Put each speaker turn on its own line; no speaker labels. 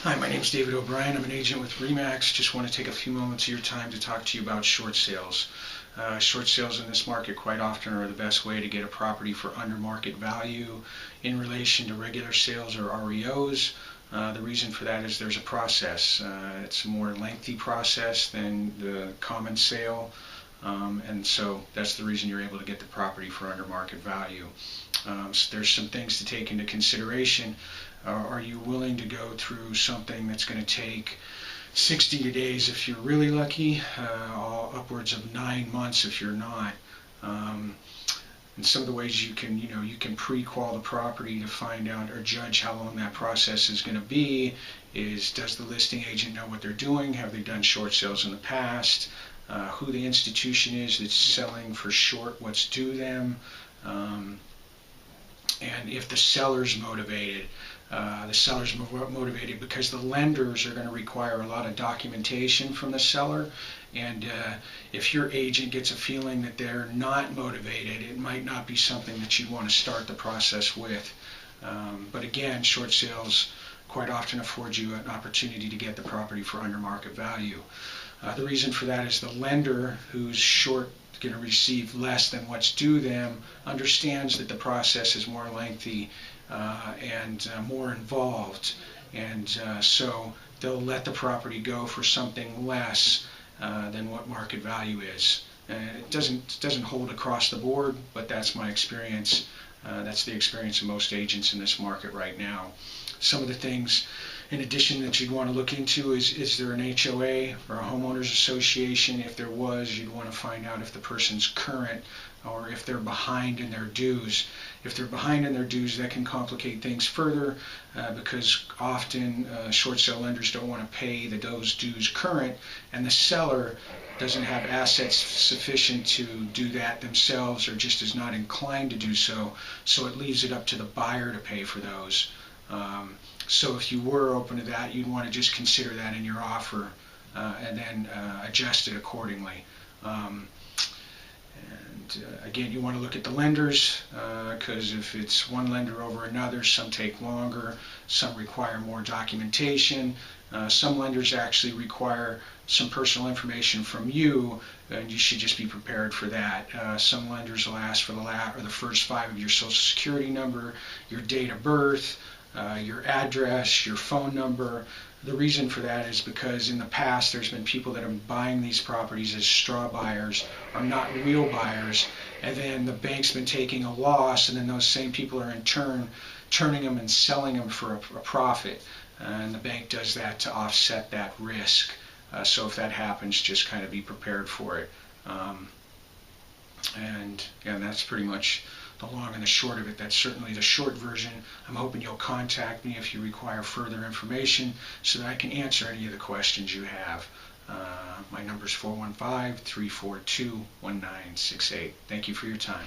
Hi, my name is David O'Brien. I'm an agent with RE/MAX. Just want to take a few moments of your time to talk to you about short sales. Short sales in this market quite often are the best way to get a property for under market value in relation to regular sales or REOs. The reason for that is there's a process. It's a more lengthy process than the common sale. And so that's the reason you're able to get the property for under market value. So there's some things to take into consideration. Are you willing to go through something that's going to take 60 days if you're really lucky, upwards of 9 months if you're not? And some of the ways you can pre-qual the property to find out or judge how long that process is going to be is, does the listing agent know what they're doing? Have they done short sales in the past? Who the institution is that's selling for short what's due them, and if the seller's motivated. The seller's motivated because the lenders are going to require a lot of documentation from the seller, and if your agent gets a feeling that they're not motivated, it might not be something that you want to start the process with. But again, short sales quite often afford you an opportunity to get the property for under market value. The reason for that is the lender who's short going to receive less than what's due them understands that the process is more lengthy and more involved, and so they'll let the property go for something less than what market value is. It doesn't hold across the board, but that's my experience. That's the experience of most agents in this market right now. Some of the things in addition that you'd want to look into is there an HOA or a homeowners association? If there was, you'd want to find out if the person's current or if they're behind in their dues. If they're behind in their dues, that can complicate things further because often short sale lenders don't want to pay those dues current, and the seller doesn't have assets sufficient to do that themselves or just is not inclined to do so, so it leaves it up to the buyer to pay for those. So if you were open to that, you'd want to just consider that in your offer and then adjust it accordingly. Again, you want to look at the lenders because if it's one lender over another, some take longer, some require more documentation. Some lenders actually require some personal information from you, and you should just be prepared for that. Some lenders will ask for the first 5 of your social security number, your date of birth, your address, your phone number. The reason for that is because in the past there's been people that are buying these properties as straw buyers or not real buyers, and then the bank's been taking a loss, and then those same people are in turn turning them and selling them for a profit, and the bank does that to offset that risk. So if that happens, just kind of be prepared for it. And that's pretty much the long and the short of it. That's certainly the short version. I'm hoping you'll contact me if you require further information so that I can answer any of the questions you have. My number is 415-342-1968. Thank you for your time.